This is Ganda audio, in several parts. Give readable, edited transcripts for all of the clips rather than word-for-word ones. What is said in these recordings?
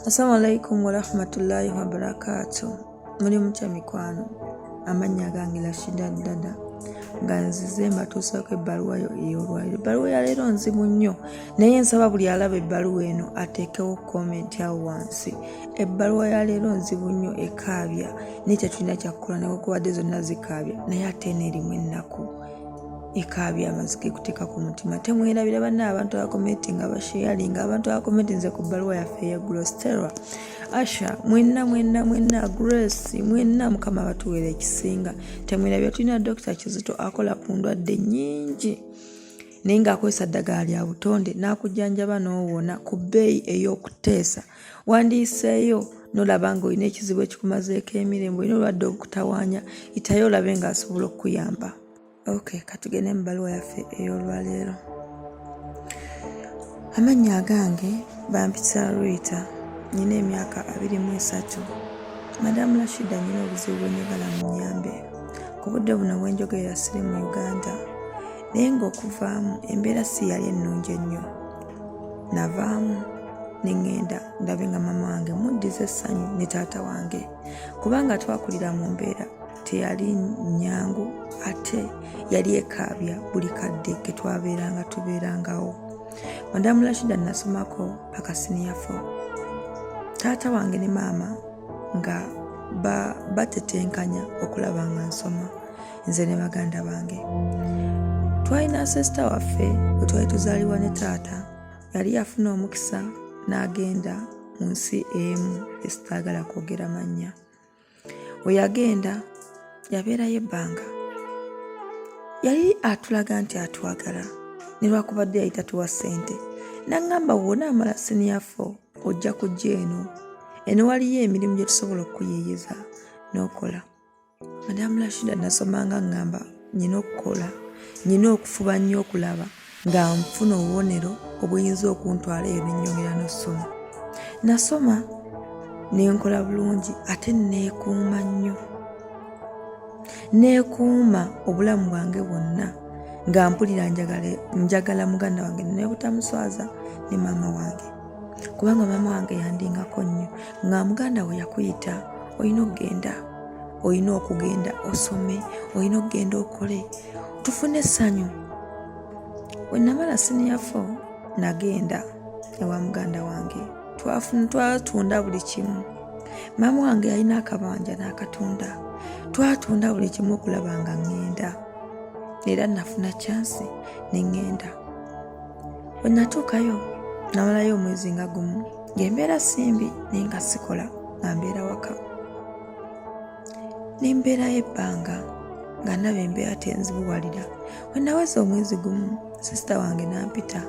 Assalamu alaikum wa rahmatullahi wa barakatuh. Muli mutya mikwano, amannya gange Rashida Dada nga nzize mbatuusako ebbaluwa ey'olwaliro. Ebbaluwa ya leero nzibu nnyo naye nsaba buli alaba ebbaluwa eno ateekewo komenti awo wansi. Ebbaluwa ya leero nzibu nnyo, ekaabya naye tetulina kyakukola newankubadde zonna zikaabya naye ate eno erimu ennaku ekaabya amazike kuteeka ku mutima. Temwerabira banna abantu abakomenti nga basharinga, abantu abakomenti nze ku bbaluwa yaffe eya Stella, Asha, mwenna Grace, mwenna Mukama batuweera ekisinga. Temwerabira tulina Dr. Kizito akola ku ndwadde nnyingi naye ng'akozesa ddagala lya butonde n'akujjanjaba n'owona ku bbeeyi ey'okuteesa. Wandiiseeyo n'olaba ng'olina ekizibu ekikumazeeko emirembe, olina olwadde okutawaanya, yitayo olabe ng'asobola okukuyamba. Okay, katugende mu bbaluwa yaffe ey'olwaleero. Amannya agange bampisa Rita, nina emyaka 23. Madamu Rashida, nina obuzibu bwe njagala munnyambe. Ku budde buno bwe njogerera siri mu Uganda naye ng'okuvaamu embeera si yali ennungi ennyo. Navaamu ne ŋŋenda ndabe nga mama wange muddiza essanyu ne taata wange kubanga twakulira mu mbeera teyali nnyangu ate yali ekaabya buli kadde ke twabeeranga tubeerangawo. Madamu Rashida nasomako paka senior 4. Taata wange ne maama nga batetenkanya okulaba nga nsoma nze ne baganda bange. Twalina sisita waffe bwe twali tuzaalibwa ne taata yali yafuna omukisa n'agenda mu nsi emu esitaagala kwogera mannya. We yagenda yabeerayo ebbanga, yali atulaga nti atwagala ne lwakubadde yali tatuwa ssente. N'aŋŋamba w'onaamala senior 4 ojja kujja eno waliyo emirimu gye tusobola okukuyiiyiza n'okola. Madamu Rashida nasomanga ŋŋamba nyina okukola, nyina okufuba nnyo okulaba nga nfuna obubonero obuyinza okuntwala eyo n'ennyongera n'ossoma. Nasoma ne nkola bulungi ate neekuuma nnyo, neekuuma obulamu bwange bwonna nga mpulira njagala muganda wange ne butamuswaza ne maama wange kubanga maama wange yandingako nnyo nga muganda we yakuyita olina okugenda osome, olina okugenda okole tufune essanyu. Bwe namala senior 4 nagenda ewa muganda wange twatunda buli kimu. Maama wange yalina akabanja n'akatunda, twatunda buli kimu okulaba nga ŋŋenda era nafuna chansi ne ŋŋenda. Bwe natuukayo namalayo omwezi nga gumu ng'embeera simbi naye nga sikola nga mbeera waka. Ne mbeerayo ebbanga nga ndaba embeera tenzibuwalira. Bwe naweza omwezi gumu sisita wange n'ampita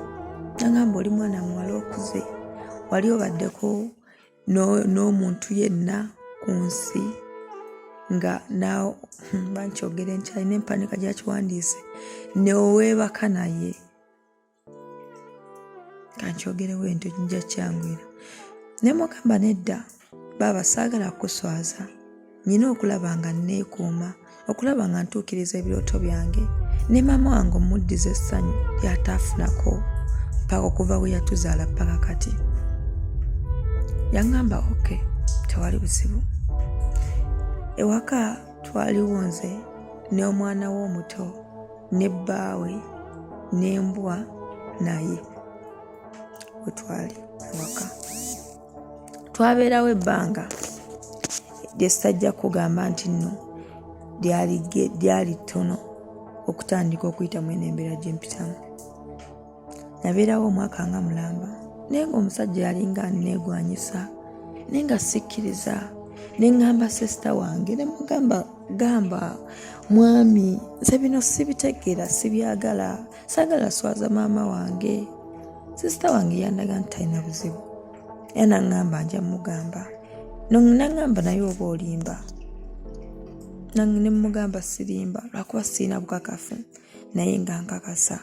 n'aŋŋamba oli mwana muwala okuze, wali obaddeko n'omuntu yenna ku nsi nga naawe bankyogere nkyalina empandiika gyakiwandiise neweebaka naye. Kankyogerewo ento njja kyangwira. Ne mugamba nedda baaba saagala kukuswaza, nyina okulaba nga neekuuma, okulaba nga ntuukiriza ebirooto byange. Ne maama wange omuddiza essanyu lyataafunako paka okuva we yatuzaala paka kati. Yaŋŋamba okay, tewali buzibu. Ewaka twaliwo nze n'omwana we omuto ne bbaawe n'embwa naye. We twali ewaka twabeerawo ebbanga lye sitajja kugamba nti nno lyali ttono okutandika okuyita mu eno embeera gye mpitamu. Nabeerawo omwaka nga mulamba naye ng'omusajja yalinga anneegwanyisa naye nga sikkiriza. Ne ŋŋamba sisita wange ne gamba mwami nze bino sibitegeera, sibyagala, saagala swaza maama wange. Sisita wange yandaga nti talina buzibu era n'aŋŋamba nja mugamba. N'aŋŋamba naye oba olimba. Ne mugamba sirimba lwakuba sirina bukakafu naye nga nkakasa.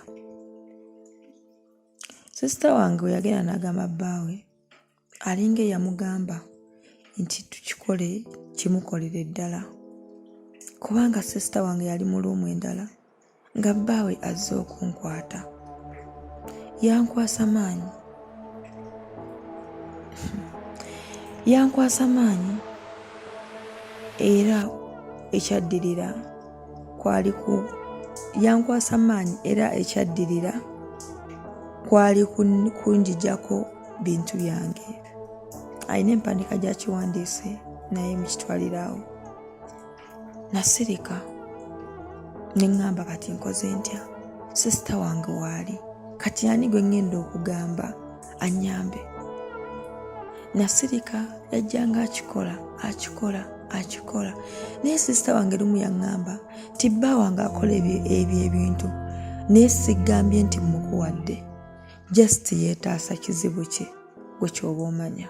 Sisita wange we yagenda n'agamba bbaawe alinga eyamugamba nti tukikole kimukolere ddala kubanga sisita wange yali mu luumu endala nga bbaawe azze okunkwata. Yankwasa maanyi yankwasa maanyi era ekyaddirira yankwasa maanyi era ekyaddirira kwali kunjijjako bintu byange. Alina empandiika gyakiwandiise naye mukitwaliraawo. Nasirika ne ŋŋamba kati nkoze ntya? Sisita wange waali, kati ani gwe ŋŋenda okugamba annyambe? Nasirika yajjanga akikola naye sisita wange lumu yaŋŋamba nti bba wange akola ebyo ebintu naye sigambye nti mukuwadde, just yeetaasa kizibu kye gwe kyoba omanya.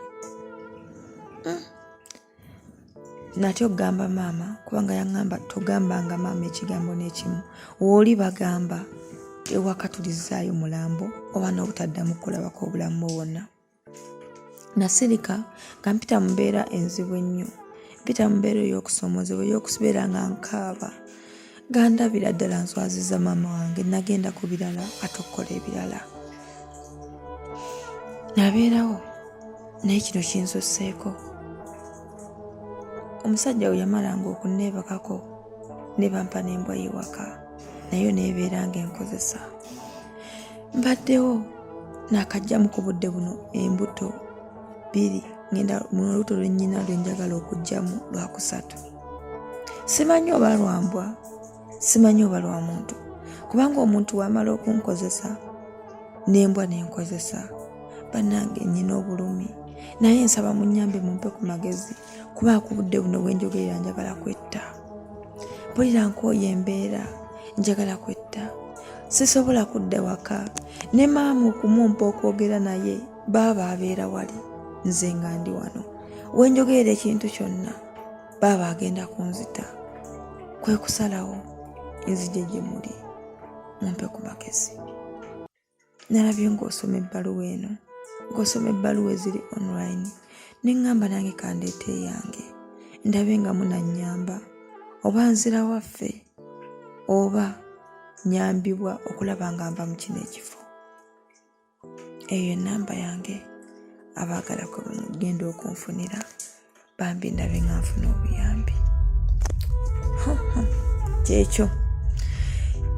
Natyo okugamba maama kubanga yaŋŋamba togambanga maama ekigambo n'ekimu, wooli bagamba ewaka tulizaayo mulambo oba n'obutaddamu kulabako obulamu bwonna. Nasirika nga mpita mu mbeera enzibu ennyo, mpita mu mbeera ey'okusoomozebwa ey'okubeera nga nkaaba, gandabira ddala nswaziza maama wange, nagenda ku birala ate okukola ebirala. Nabeerawo naye kino kinsusseeko. Omusajja we yamalanga okunneebakako ne bampa n'embwa y'ewaka, nayo neebeera ng'enkozesa. Mbaddewo naakajjamu ku budde buno embuto 2 ngenda mu lubuto lwe nnyina lwe njagala okuggyamu lwakusatu. Simanyi oba lwambwa, simanyi oba lwa muntu, kubanga omuntu wamala okunkozesa n'embwa n'enkozesa. Bannange nnyina obulumi naye nsaba munnyambe mumpe ku magezi kuba ku budde buno bwe njogerera njagala kwetta. Mpulira nkooye embeera, njagala kwetta. Sisobola kudda waka ne maama okumumpa okwogera naye baaba abeera wali, nze nga ndi wano. We njogerera ekintu kyonna baaba agenda kunzita. Kwe kusalawo nzije gye muli mumpe ku magezi. Nalabye ng'osoma ebbaluwa eno, ng'osoma ebbaluwa eziri online, ne ŋŋamba nange kandeeta eyange ndabe nga munannyamba oba nzira waffe oba nyambibwa okulaba nga nva mu kino ekifo. Eyo ennamba yange, abaagala kwe mugenda okunfunira bambi ndabe nga nfuna obuyambi. Kyekyo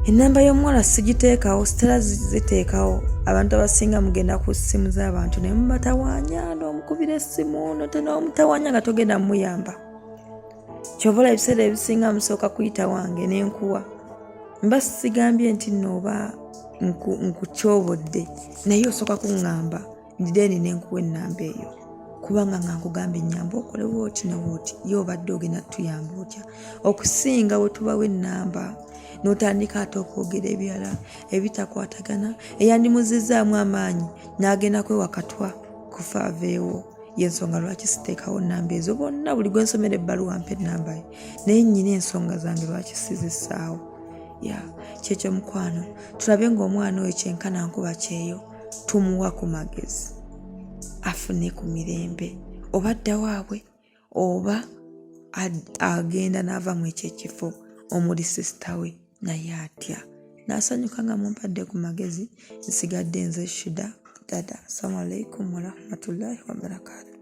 ennamba y'omuwala sigiteekawo, sitera ziteekawo. Abantu abasinga mugenda ku ssimu z'abantu ne mubatawaanya, n'omukubira essimu n'omutawaanya nga togenda muyamba. Kyobola ebiseera ebisinga musooka kuyita wange n'enkuwa. Mba sigambye nti nno oba nkukyobodde, naye osooka kuŋŋamba ndideni n'enkuwa ennamba eyo kubanga nga nkugamba ennyamba okole bw'oti ne bw'oti, ye obadde ogenda tuyamba otya, okusinga bwe tubawo ennamba n'otandika ate okwogera ebirala ebitakwatagana, eyandimuzizzaamu amaanyi n'agenda kwewakatwa kufa aveewo. Y'ensonga lwaki siteekawo nnamba ezo. Bonna buli gwe nsomera ebbaluwa mpa ennamba ye, naye nnyina ensonga zange lwaki sizissaawo. Kyekyo mukwano, tulabe ng'omwana oyo kyenkana nkuba kyeyo tumuwa ku magezi afune ku mirembe, oba adda waabwe oba agenda n'ava mu ekyo ekifo omuli sisita we naye atya. Naasanyuka nga mumpadde ku magezi. Nsigadde nze Shida Dada. Assalamu alaikum warahmatullahi wabarakatuh.